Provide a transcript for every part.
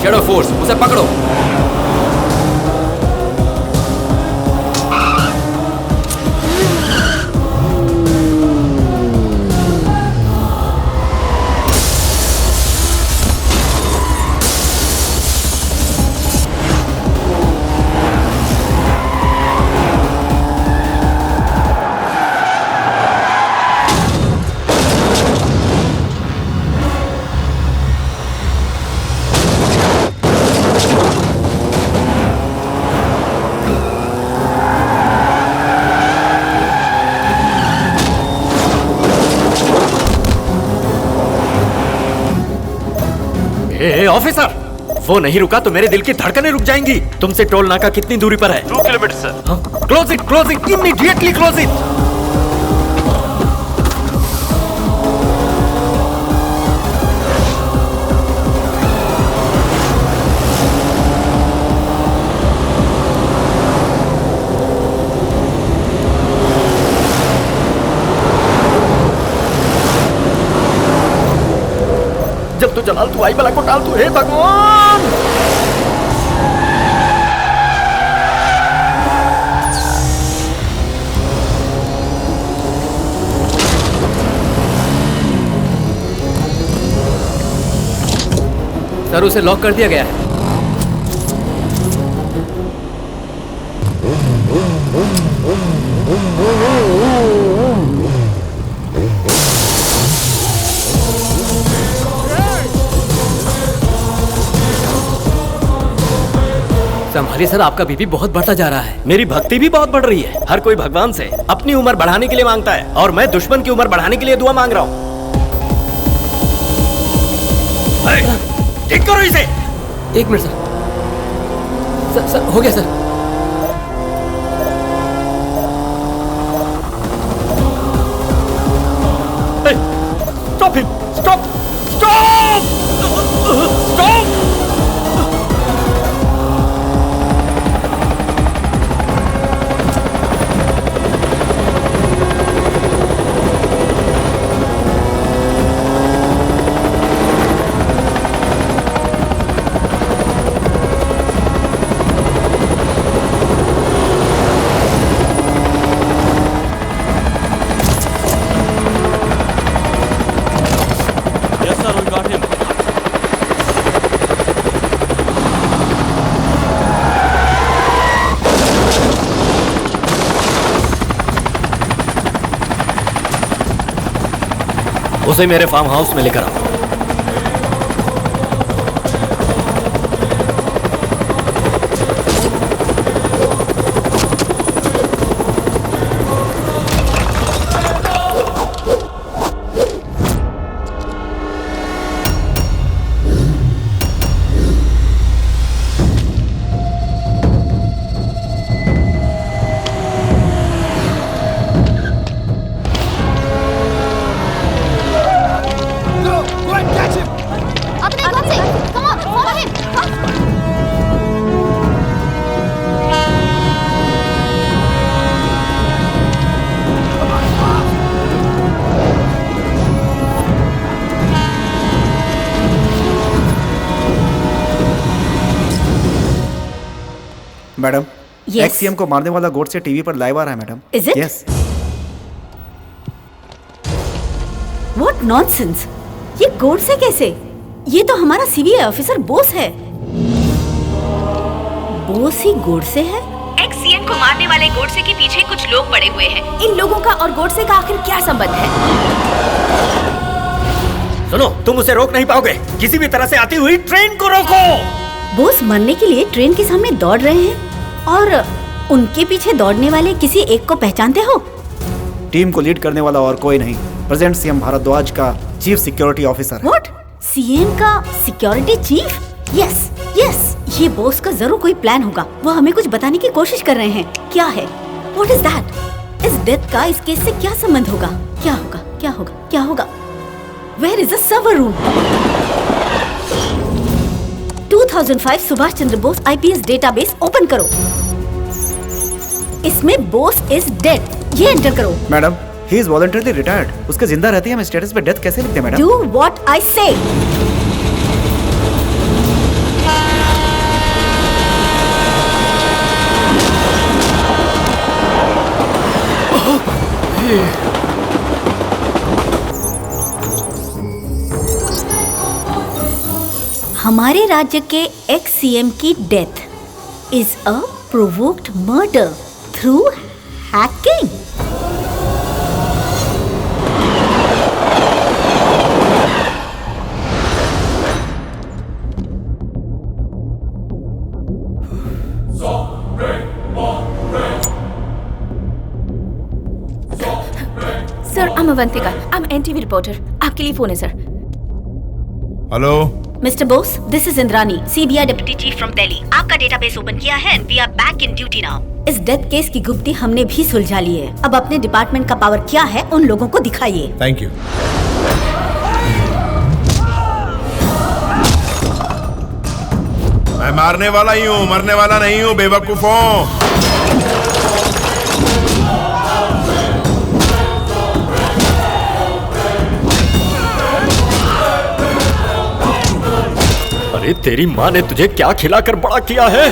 Shadow force, उसे पकड़ो। Officer, वो नहीं रुका तो मेरे दिल की धड़कनें रुक जाएंगी। तुमसे टोल नाका कितनी दूरी पर है? 2 kilometre sir. Close it, immediately close it. जब तो जलाल तू आई बला को टाल तू, हे भगवान। सर, उसे लॉक कर दिया गया है। संभालिए सर, आपका बीपी बहुत बढ़ता जा रहा है। मेरी भक्ति भी बहुत बढ़ रही है। हर कोई भगवान से अपनी उम्र बढ़ाने के लिए मांगता है और मैं दुश्मन की उम्र बढ़ाने के लिए दुआ मांग रहा हूँ। ठीक करो इसे। 1 मिनट सर, हो गया सर। Stop him, stop. उसे मेरे फार्म हाउस में लेकर आओ। मैडम, एक्ससीएम को मारने वाला गोड से टीवी पर लाइव आ रहा है madam. Is it? Yes. What nonsense! ये गोड से कैसे? ये तो हमारा सीबीआई ऑफिसर बोस है। बोस ही गोड से है? एक्ससीएम को मारने वाले गोडसे के पीछे कुछ लोग पड़े हुए हैं। इन लोगों का और गोडसे का आखिर क्या संबंध है? सुनो, तुम उसे रोक नहीं पाओगे। किसी भी तरह से आती हुई ट्रेन को रोको। बोस मरने के लिए ट्रेन के सामने दौड़ रहे हैं और उनके पीछे दौड़ने वाले किसी एक को पहचानते हो? टीम को लीड करने वाला और कोई नहीं, प्रेजेंट सीएम भारद्वाज का chief security officer. What? CM का सिक्योरिटी चीफ? यस यस, ये बोस का जरूर कोई प्लान होगा। वो हमें कुछ बताने की कोशिश कर रहे हैं। क्या है? What is that? इस डेथ का इस केस से क्या संबंध होगा? क्या होगा? क्या होगा? क्या होगा? Where is the server room? 2005 Subhash Chandra Bose IPS database open करो। इसमें बोस इज डेड ये एंटर करो। Madam, he is voluntarily retired. उसके जिंदा रहते हम स्टेटस पे डेथ कैसे लिखते हैं मैडम? डू व्हाट आई से। हमारे राज्य के एक्स सीएम की death is a provoked murder through hacking. Sir, I'm Avantika, I'm NTV reporter. आपके लिए फोन है sir. Hello mister Bose, this is Indrani, CBI deputy chief from Delhi. आपका डेटाबेस ओपन किया है and we are back in duty now. इस death case की गुप्ती हमने भी सुलझा ली है। अब अपने डिपार्टमेंट का पावर क्या है उन लोगों को दिखाइए। Thank you. मैं मारने वाला ही हूँ, मरने वाला नहीं हूँ बेवकूफों। अरे तेरी माँ ने तुझे क्या खिलाकर बड़ा किया है?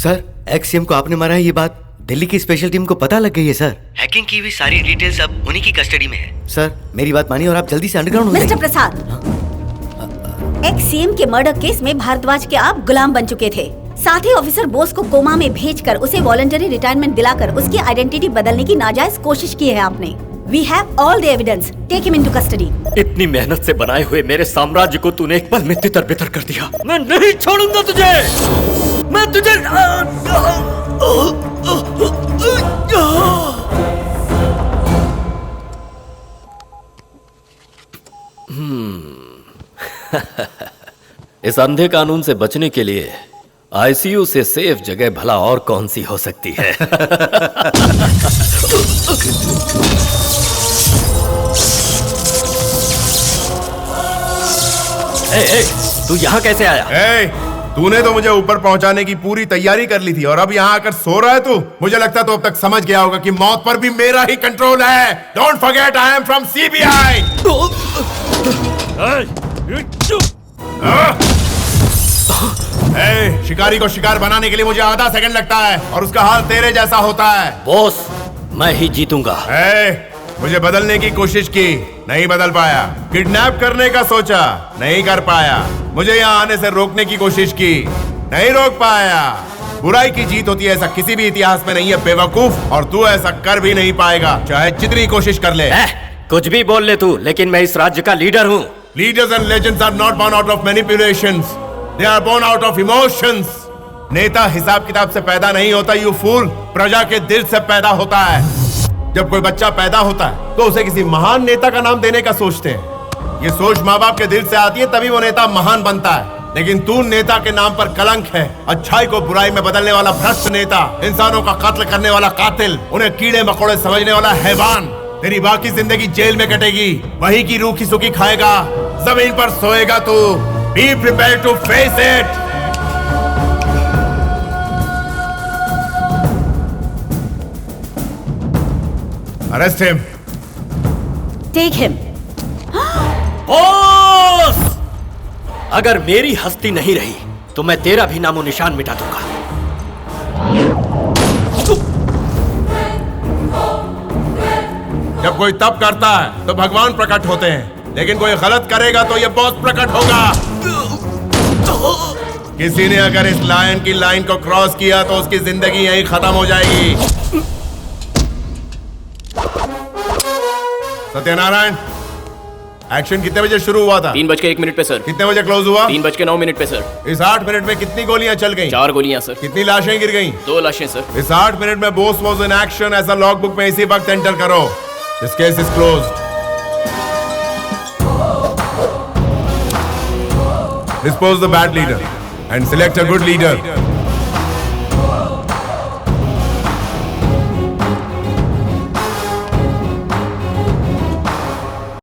सर, एक्स-सीएम को आपने मारा है, ये बात दिल्ली की स्पेशल टीम को पता लग गई है सर। हैकिंग की हुई सारी डिटेल्स अब उन्हीं की कस्टडी में है। सर, मेरी बात मानिए और आप जल्दी से अंडरग्राउंड हो मिस्टर जाइए। प्रसाद, एक्स सीएम के मर्डर केस में भारद्वाज के आप गुलाम बन चुके थे। साथ ही ऑफिसर बोस को कोमा में भेजकर उसे वॉलंटरी रिटायरमेंट दिलाकर उसकी आइडेंटिटी बदलने की नाजायज कोशिश की है आपने। We have all the evidence. Take him into custody. इतनी मेहनत से बनाए हुए मेरे साम्राज्य को तूने एक पल में तितर बितर कर दिया। मैं नहीं छोड़ूंगा तुझे। मैं तुझे इस अंधे कानून से बचने के लिए आईसीयू से सेफ जगह भला और कौन सी हो सकती है? तू यहाँ कैसे आया? तूने तो मुझे ऊपर पहुंचाने की पूरी तैयारी कर ली थी और अब यहाँ आकर सो रहा है तू। मुझे लगता तो अब तक समझ गया होगा कि मौत पर भी मेरा ही कंट्रोल है। Don't forget I am from CBI. शिकारी को शिकार बनाने के लिए मुझे आधा सेकंड लगता है और उसका हाल तेरे जैसा होता है। बॉस, मैं ही जीतूंगा। मुझे बदलने की कोशिश की, नहीं बदल पाया। किडनैप करने का सोचा, नहीं कर पाया। मुझे यहाँ आने से रोकने की कोशिश की, नहीं रोक पाया। बुराई की जीत होती है, ऐसा किसी भी इतिहास में नहीं है बेवकूफ, और तू ऐसा कर भी नहीं पाएगा चाहे जितनी कोशिश कर ले। कुछ भी बोल ले तू, लेकिन मैं इस राज्य का लीडर हूँ। Leaders and legends are not born out of manipulations. They are born out of emotions. नेता हिसाब किताब से पैदा नहीं होता, you fool. प्रजा के दिल से पैदा होता है। जब कोई बच्चा पैदा होता है तो उसे किसी महान नेता का नाम देने का सोचते हैं। ये सोच माँ बाप के दिल से आती है, तभी वो नेता महान बनता है। लेकिन तू नेता के नाम पर कलंक है, अच्छाई को बुराई में बदलने वाला भ्रष्ट नेता, इंसानों का कत्ल करने वाला कातिल, उन्हें कीड़े मकोड़े समझने वाला हैवान। तेरी बाकी जिंदगी जेल में कटेगी, वही की रूखी सूखी खाएगा, जमीन पर सोएगा तू। Be prepare to face it. Arrest him. Take him. Boss, अगर मेरी हस्ती नहीं रही तो मैं तेरा भी नामो निशान मिटा दूंगा। जब कोई तप करता है तो भगवान प्रकट होते हैं, लेकिन कोई गलत करेगा तो ये बॉस प्रकट होगा। किसी ने अगर इस लायन की लाइन को क्रॉस किया तो उसकी जिंदगी यहीं खत्म हो जाएगी। सत्यनारायण, एक्शन कितने बजे शुरू हुआ था? 3:01 पे सर। कितने बजे क्लोज हुआ? 3:09 पे सर। इस 8 मिनट में कितनी गोलियां चल गई? 4 गोलियां सर। कितनी लाशें गिर गई? 2 लाशें सर। इस 8 मिनट में बोस वाज इन एक्शन ऐसा लॉग बुक में इसी वक्त एंटर करो। This case is closed. Dispose the bad leader and select a good leader.